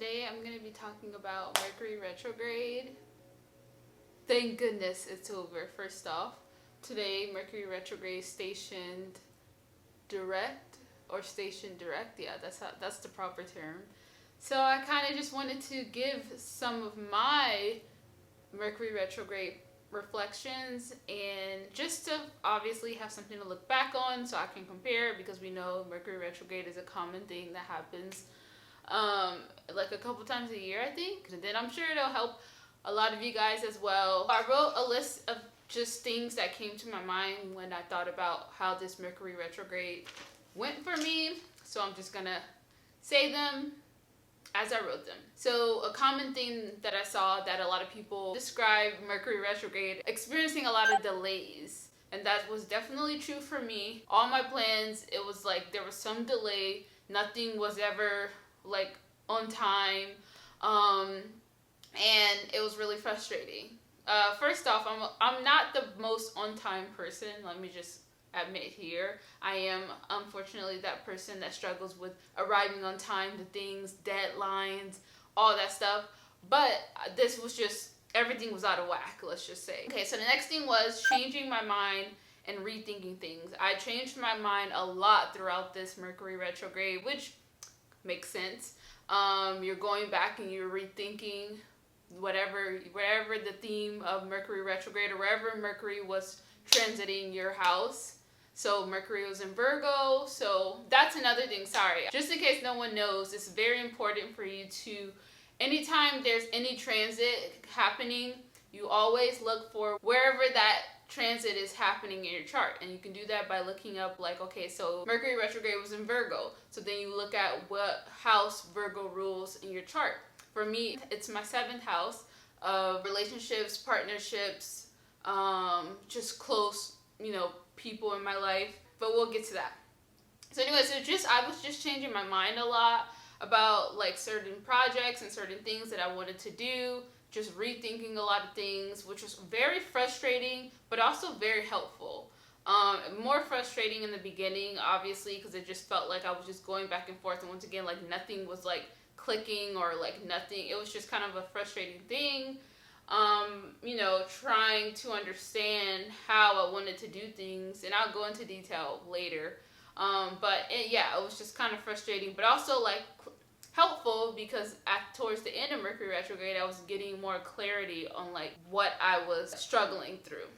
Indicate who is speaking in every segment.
Speaker 1: today I'm going to be talking about Mercury Retrograde. Thank goodness it's over, first off. Today, Mercury Retrograde stationed direct, yeah, that's the proper term. So I kind of just wanted to give some of my Mercury Retrograde reflections and just to obviously have something to look back on so I can compare, because we know Mercury Retrograde is a common thing that happens like a couple times a year, I think. And then I'm sure it'll help a lot of you guys as well. I wrote a list of just things that came to my mind when I thought about how this Mercury Retrograde went for me. So I'm just gonna say them as I wrote them. So a common thing that I saw that a lot of people describe Mercury Retrograde experiencing a lot of delays. And that was definitely true for me. All my plans, it was like there was some delay. Nothing was ever like on time. And it was really frustrating. First off, I'm not the most on-time person. Let me just admit here. I am unfortunately that person that struggles with arriving on time to things, deadlines, all that stuff. But this was just, everything was out of whack, let's just say. Okay, so the next thing was changing my mind and rethinking things. I changed my mind a lot throughout this Mercury Retrograde, which makes sense. You're going back and you're rethinking whatever the theme of Mercury Retrograde, or wherever Mercury was transiting your house. So Mercury was in Virgo, so that's another thing, sorry. Just in case no one knows, it's very important for you to, anytime there's any transit happening, you always look for wherever that transit is happening in your chart. And you can do that by looking up, like, okay, so Mercury Retrograde was in Virgo. So then you look at what house Virgo rules in your chart. For me, it's my 7th house of relationships, partnerships, just close, people in my life. But we'll get to that. So anyway, I was just changing my mind a lot about like certain projects and certain things that I wanted to do. Just rethinking a lot of things, which was very frustrating, but also very helpful. More frustrating in the beginning, obviously, because it just felt like I was just going back and forth. And once again, like nothing was like clicking or like nothing. It was just kind of a frustrating thing. Trying to understand how I wanted to do things, and I'll go into detail later. It was just kind of frustrating, but also like helpful, because towards the end of Mercury Retrograde, I was getting more clarity on like what I was struggling through.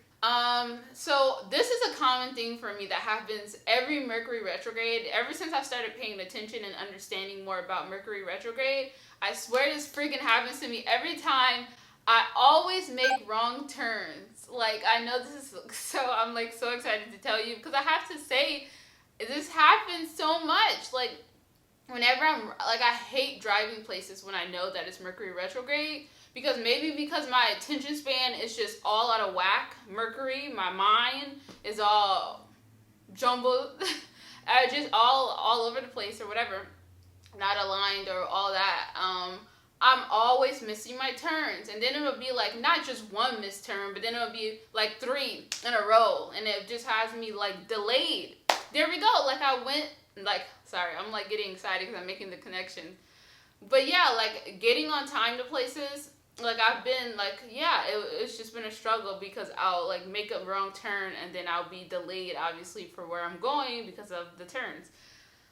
Speaker 1: So this is a common thing for me that happens every Mercury Retrograde. Ever since I started paying attention and understanding more about Mercury Retrograde, I swear this freaking happens to me every time. I always make wrong turns. Like, I know this is I'm like so excited to tell you, because I have to say, this happens so much. Like, whenever I hate driving places when I know that it's Mercury Retrograde, because my attention span is just all out of whack. Mercury, my mind is all jumbled, just all over the place or whatever, not aligned or all that. I'm always missing my turns, and then it'll be like not just one missed turn, but then it'll be like 3 in a row, and it just has me like delayed. There we go. I'm like getting excited because I'm making the connection. But yeah, like getting on time to places, like I've been like, it's just been a struggle, because I'll like make a wrong turn and then I'll be delayed obviously for where I'm going because of the turns.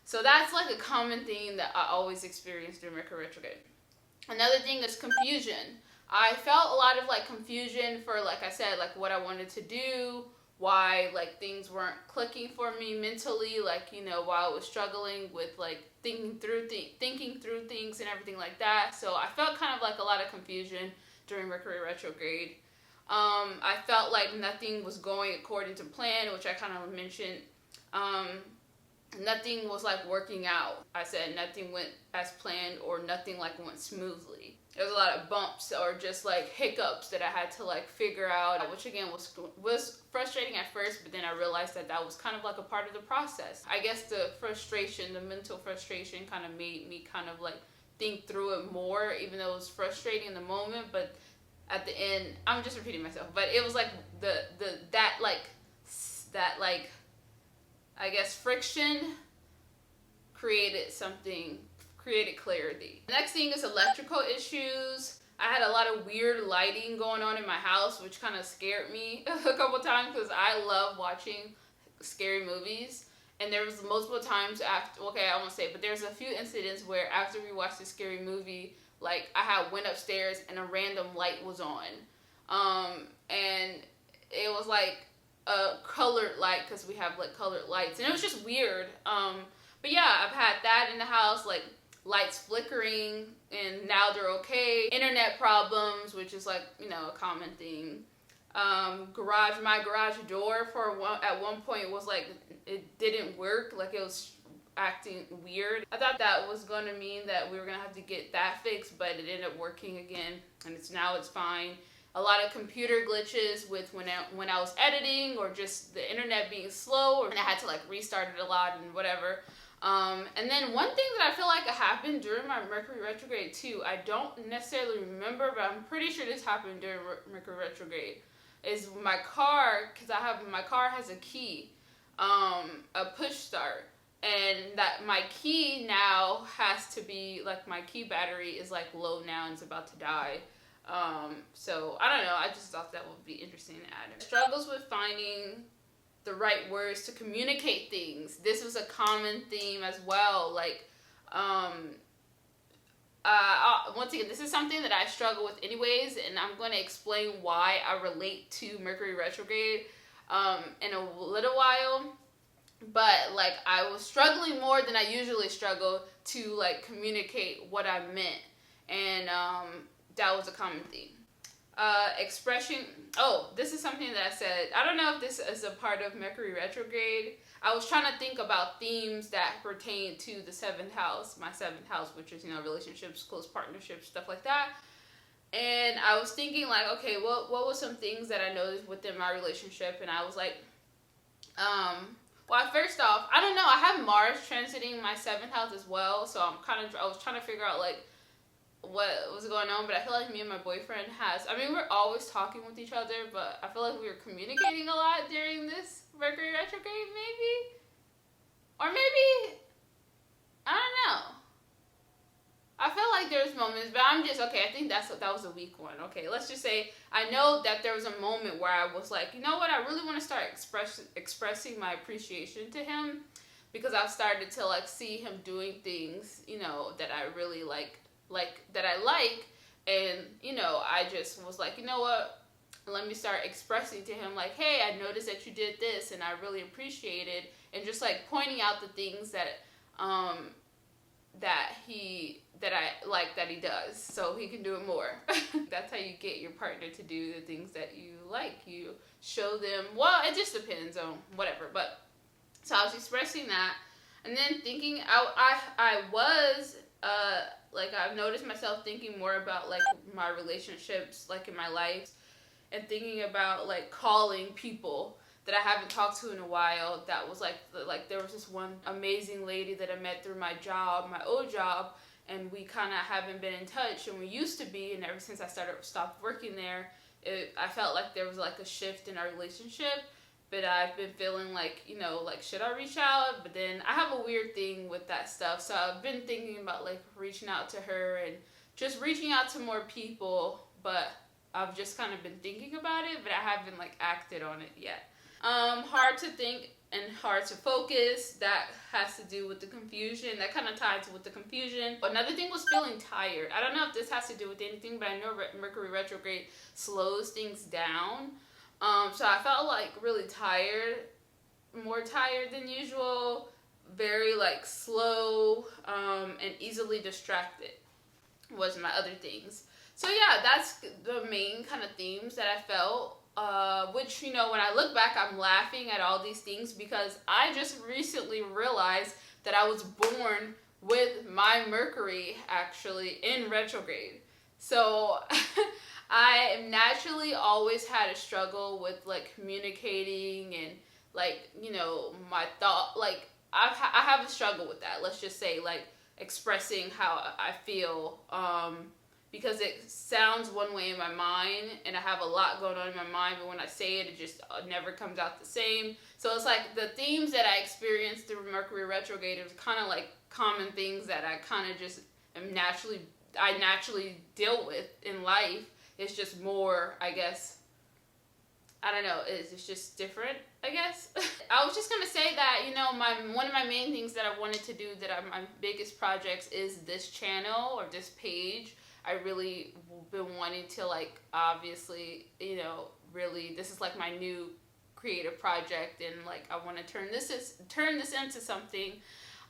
Speaker 1: So that's like a common thing that I always experience during Mercury Retrograde. Another thing is confusion. I felt a lot of like confusion for, like I said, like what I wanted to do, why like things weren't clicking for me mentally, like, while I was struggling with like thinking through things and everything like that. So I felt kind of like a lot of confusion during Mercury Retrograde. I felt like nothing was going according to plan, which I kind of mentioned. Nothing was like working out. I said nothing went as planned, or nothing like went smoothly. There was a lot of bumps or just like hiccups that I had to like figure out, which again was frustrating at first, but then I realized that was kind of like a part of the process. I guess the mental frustration kind of made me kind of like think through it more, even though it was frustrating in the moment, but at the end, I'm just repeating myself, but it was like that I guess friction created created clarity. The next thing is electrical issues. I had a lot of weird lighting going on in my house, which kind of scared me a couple times because I love watching scary movies. And there was multiple times after, okay, I won't say, but there's a few incidents where after we watched a scary movie, like I went upstairs and a random light was on. And it was like a colored light because we have like colored lights. And it was just weird. But yeah, I've had that in the house, like lights flickering, and now they're okay. Internet problems, which is like, you know, a common thing. My garage door at one point was like, it didn't work, like it was acting weird. I thought that was going to mean that we were going to have to get that fixed, but it ended up working again, and now it's fine. A lot of computer glitches with when I was editing, or just the internet being slow, and I had to like restart it a lot and whatever. And then one thing that I feel like happened during my Mercury retrograde too, I don't necessarily remember, but I'm pretty sure this happened during Mercury retrograde, is my car, because my car has a key, a push start, and that my key now has to be like, my key battery is like low now and it's about to die. So I don't know, I just thought that would be interesting to add. Struggles with finding the right words to communicate things. This was a common theme as well. Like, once again, this is something that I struggle with anyways, and I'm going to explain why I relate to Mercury retrograde in a little while. But like, I was struggling more than I usually struggle to like communicate what I meant, and that was a common theme. Expression. Oh, this is something that I said. I don't know if this is a part of Mercury retrograde. I was trying to think about themes that pertain to the 7th house, my 7th house, which is, you know, relationships, close partnerships, stuff like that. And I was thinking like, okay, what was some things that I noticed within my relationship? And I was like, well, first off, I don't know. I have Mars transiting my 7th house as well, so I was trying to figure out like what was going on, but I feel like me and my boyfriend we're always talking with each other, but I feel like we were communicating a lot during this Mercury retrograde, maybe? Or maybe, I don't know. I feel like there's moments, but I'm just, okay, I think that was a weak one. Okay, let's just say, I know that there was a moment where I was like, you know what, I really want to start expressing my appreciation to him, because I've started to like see him doing things, you know, that I really like, and, you know, I just was like, you know what, let me start expressing to him like, hey, I noticed that you did this and I really appreciate it, and just like pointing out the things that he does, so he can do it more. That's how you get your partner to do the things that you like. You show them, well, it just depends on whatever, but so I was expressing that, and then thinking, I was like, I've noticed myself thinking more about like my relationships, like in my life, and thinking about like calling people that I haven't talked to in a while. That was like there was this one amazing lady that I met through my job, my old job, and we kind of haven't been in touch, and we used to be, and ever since I stopped working there, I felt like there was like a shift in our relationship. But I've been feeling like, you know, like, should I reach out? But then I have a weird thing with that stuff. So I've been thinking about like reaching out to her and just reaching out to more people. But I've just kind of been thinking about it, but I haven't like acted on it yet. Hard to think and hard to focus. That has to do with the confusion. That kind of ties with the confusion. Another thing was feeling tired. I don't know if this has to do with anything, but I know Mercury retrograde slows things down. So I felt like really tired, more tired than usual, very like slow, and easily distracted was my other things. So yeah, that's the main kind of themes that I felt, which, you know, when I look back, I'm laughing at all these things because I just recently realized that I was born with my Mercury actually in retrograde. So I naturally always had a struggle with like communicating and like, you know, my thought, like I have a struggle with that. Let's just say like expressing how I feel, because it sounds one way in my mind and I have a lot going on in my mind, but when I say it, it just never comes out the same. So it's like the themes that I experienced through Mercury retrograde, it was kind of like common things that I kind of just I naturally deal with in life. It's just more, I guess, I don't know, it's just different, I guess. I was just gonna say that, you know, one of my main things that I wanted to do, that are my biggest projects, is this channel or this page. I really been wanting to, like, obviously, you know, really, this is like my new creative project, and like I want to turn this into something.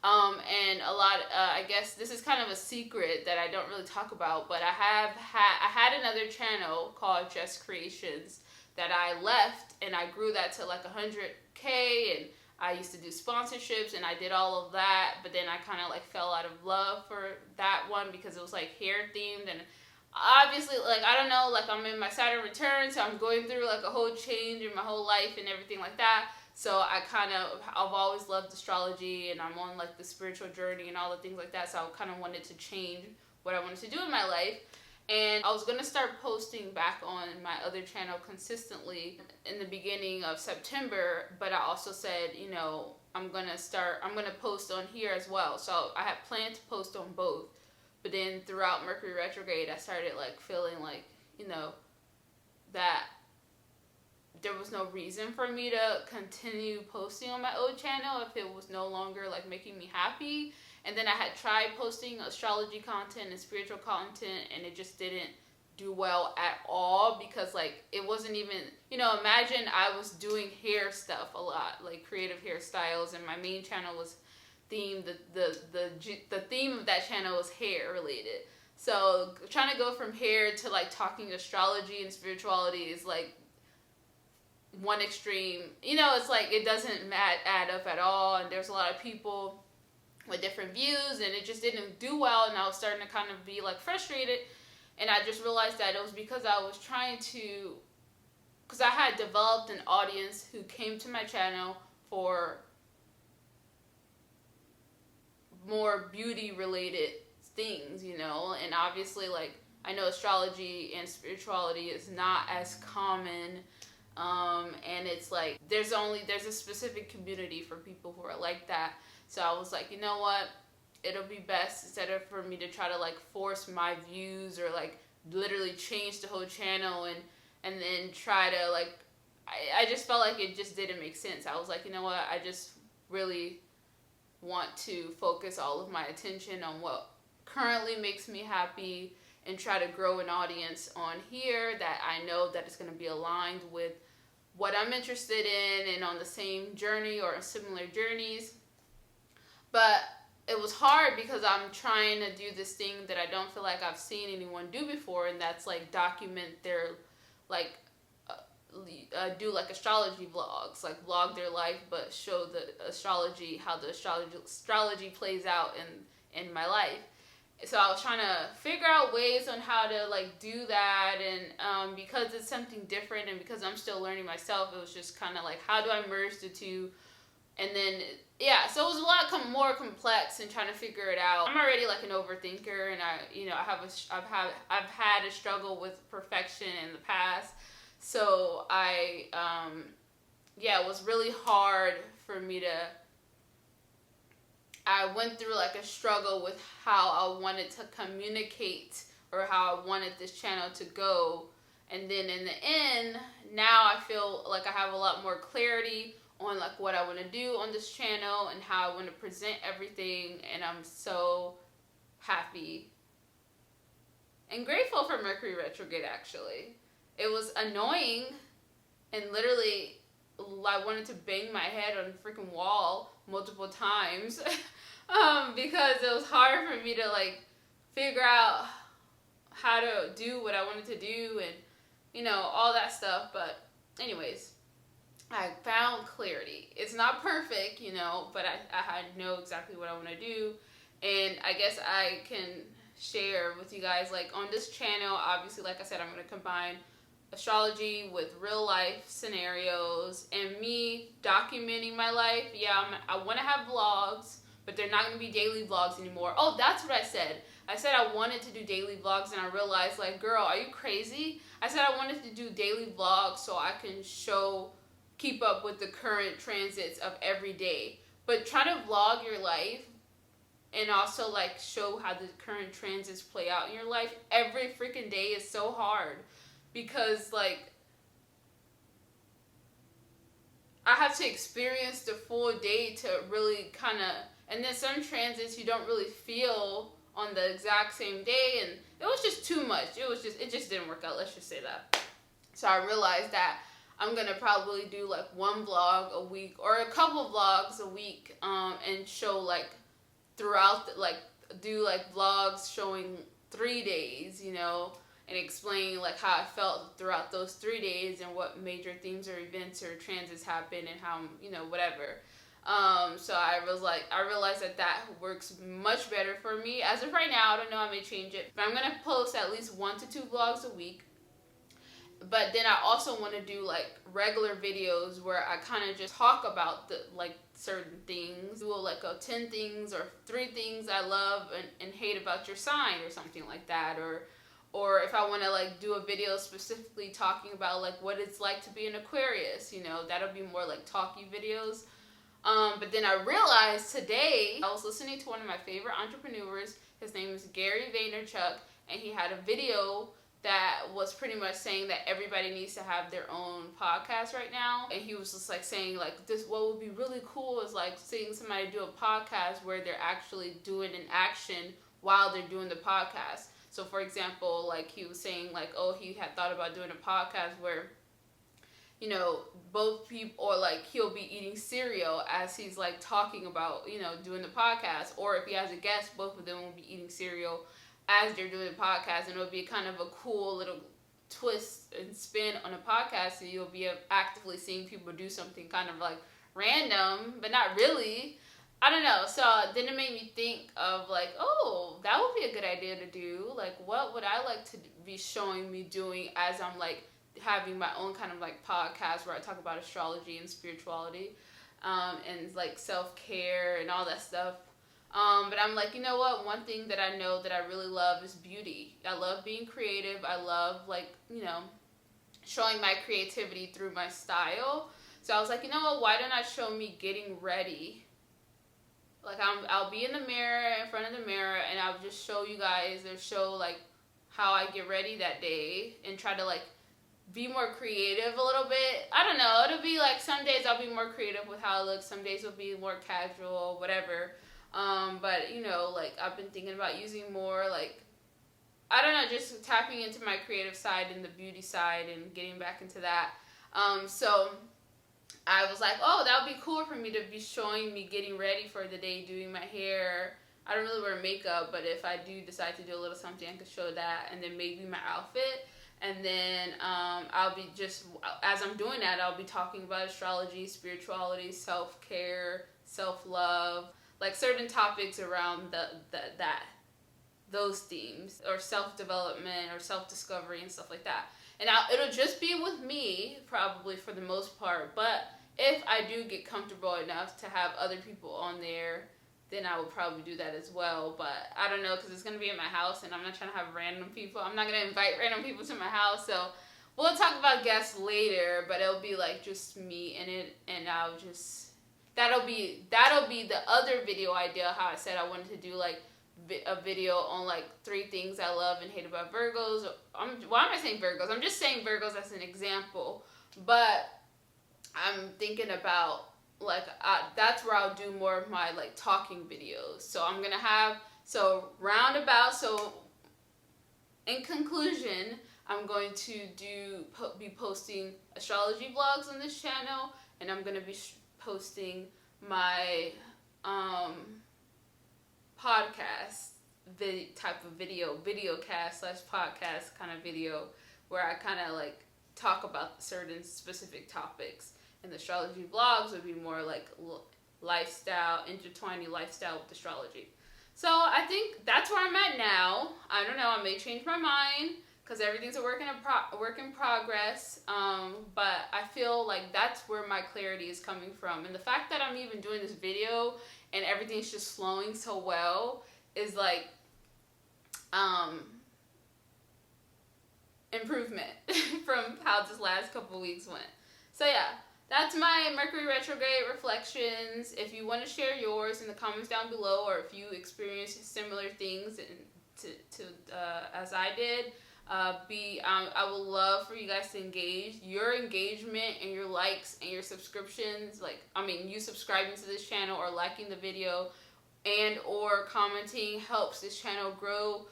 Speaker 1: And a lot, I guess this is kind of a secret that I don't really talk about, but I had another channel called Just Creations that I left, and I grew that to like 100K, and I used to do sponsorships, and I did all of that, but then I kind of like fell out of love for that one because it was like hair themed, and obviously, like, I don't know, like, I'm in my Saturn return, so I'm going through like a whole change in my whole life and everything like that. So I've always loved astrology, and I'm on like the spiritual journey and all the things like that. So I kind of wanted to change what I wanted to do in my life. And I was going to start posting back on my other channel consistently in the beginning of September. But I also said, you know, I'm going to post on here as well. So I had planned to post on both. But then throughout Mercury Retrograde, I started like feeling like, you know, that there was no reason for me to continue posting on my old channel if it was no longer like making me happy. And then I had tried posting astrology content and spiritual content, and it just didn't do well at all, because like it wasn't even, you know, imagine I was doing hair stuff a lot, like creative hairstyles, and my main channel was themed, the theme of that channel was hair related. So trying to go from hair to like talking astrology and spirituality is like one extreme, you know, it's like it doesn't add up at all, and there's a lot of people with different views, and it just didn't do well, and I was starting to kind of be like frustrated, and I just realized that it was because I was because I had developed an audience who came to my channel for more beauty related things, you know, and obviously like I know astrology and spirituality is not as common. And it's like there's a specific community for people who are like that. So I was like, you know what, it'll be best, instead of for me to try to like force my views or like literally change the whole channel and then try to like, I just felt like it just didn't make sense. I was like, you know what, I just really want to focus all of my attention on what currently makes me happy, and try to grow an audience on here that I know that is going to be aligned with what I'm interested in and on the same journey or similar journeys. But it was hard because I'm trying to do this thing that I don't feel like I've seen anyone do before, and that's like document their, like, do like astrology vlogs, like vlog their life, but show the astrology, how the astrology plays out in my life. So I was trying to figure out ways on how to like do that, and because it's something different, and because I'm still learning myself, it was just kind of like, how do I merge the two? And then yeah, so it was a lot more complex, and trying to figure it out. I'm already like an overthinker, and I've had a struggle with perfection in the past. So it was really hard for me to. I went through like a struggle with how I wanted to communicate, or how I wanted this channel to go. And then in the end, now I feel like I have a lot more clarity on like what I want to do on this channel and how I want to present everything. And I'm so happy and grateful for Mercury Retrograde, actually. It was annoying, and literally I wanted to bang my head on a freaking wall multiple times because it was hard for me to like figure out how to do what I wanted to do, and you know, all that stuff. But anyways, I found clarity. It's not perfect, you know, but I know exactly what I want to do. And I guess I can share with you guys, like on this channel, obviously, like I said, I'm going to combine astrology with real life scenarios and me documenting my life. Yeah, I want to have vlogs, but they're not going to be daily vlogs anymore. Oh, that's what I said. I said I wanted to do daily vlogs, and I realized, like, girl, are you crazy? I said I wanted to do daily vlogs so I can keep up with the current transits of every day. But trying to vlog your life and also like show how the current transits play out in your life. Every freaking day is so hard because like I have to experience the full day to really kind of, and then some transits you don't really feel on the exact same day, and it was just too much. It just didn't work out. Let's just say that. So I realized that I'm gonna probably do like one vlog a week or a couple vlogs a week, and show like throughout, do like vlogs showing 3 days, you know, and explain like how I felt throughout those 3 days and what major themes or events or transits happened and how, you know, whatever. So I realized that works much better for me. As of right now, I don't know, I may change it, but I'm gonna post at least 1 to 2 vlogs a week. But then I also want to do like regular videos where I kind of just talk about the like certain things. Do like 10 things or 3 things I love and hate about your sign or something like that. Or if I want to like do a video specifically talking about like what it's like to be an Aquarius, you know, that'll be more like talky videos. But then I realized today, I was listening to one of my favorite entrepreneurs. His name is Gary Vaynerchuk, and he had a video that was pretty much saying that everybody needs to have their own podcast right now. And he was just like saying like this, what would be really cool is like seeing somebody do a podcast where they're actually doing an action while they're doing the podcast. So for example, like he was saying like, oh, he had thought about doing a podcast where, you know, both people, or like he'll be eating cereal as he's like talking about, you know, doing the podcast. Or if he has a guest, both of them will be eating cereal as they're doing the podcast, and it'll be kind of a cool little twist and spin on a podcast. So you'll be actively seeing people do something kind of like random, but not really. I don't know. So then it made me think of like, oh, that would be a good idea to do. Like, what would I like to be showing me doing as I'm like having my own kind of like podcast where I talk about astrology and spirituality, and like self-care and all that stuff. But I'm like, you know what? One thing that I know that I really love is beauty. I love being creative. I love like, you know, showing my creativity through my style. So I was like, you know what? Why don't I show me getting ready? Like I'll be in the mirror, in front of the mirror, and I'll just show you guys or show like how I get ready that day and try to like be more creative a little bit. I don't know. It'll be like some days I'll be more creative with how it looks. Some days will be more casual, whatever. But you know, like I've been thinking about using more like, I don't know, just tapping into my creative side and the beauty side and getting back into that. So I was like, oh, that would be cool for me to be showing me getting ready for the day, doing my hair. I don't really wear makeup, but if I do decide to do a little something, I could show that, and then maybe my outfit. And then I'll be just, as I'm doing that, I'll be talking about astrology, spirituality, self-care, self-love, like certain topics around those themes, or self-development or self-discovery and stuff like that. And it'll just be with me probably for the most part, but if I do get comfortable enough to have other people on there, then I will probably do that as well. But I don't know, because it's going to be in my house and I'm not trying to have random people. I'm not going to invite random people to my house, so we'll talk about guests later, but it'll be like just me in it, and I'll just, that'll be the other video idea, how I said I wanted to do like a video on like 3 things I love and hate about Virgos. Why am I saying Virgos? I'm just saying Virgos as an example, but I'm thinking about like that's where I'll do more of my like talking videos. So I'm gonna have, so roundabout, so in conclusion, I'm going to be posting astrology vlogs on this channel, and I'm gonna be posting my podcast type of video cast / podcast kind of video, where I kind of like talk about certain specific topics. And the astrology vlogs would be more like lifestyle, intertwining lifestyle with astrology. So I think that's where I'm at now. I don't know, I may change my mind because everything's a work in progress. But I feel like that's where my clarity is coming from. And the fact that I'm even doing this video and everything's just flowing so well is like improvement from how this last couple weeks went. So yeah, that's my Mercury retrograde reflections. If you want to share yours in the comments down below, or if you experienced similar things as I did, I would love for you guys to engage. Your engagement and your likes and your subscriptions, you subscribing to this channel or liking the video and or commenting helps this channel grow.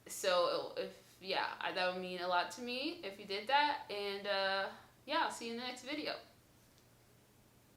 Speaker 1: So that would mean a lot to me if you did that. And yeah, I'll see you in the next video.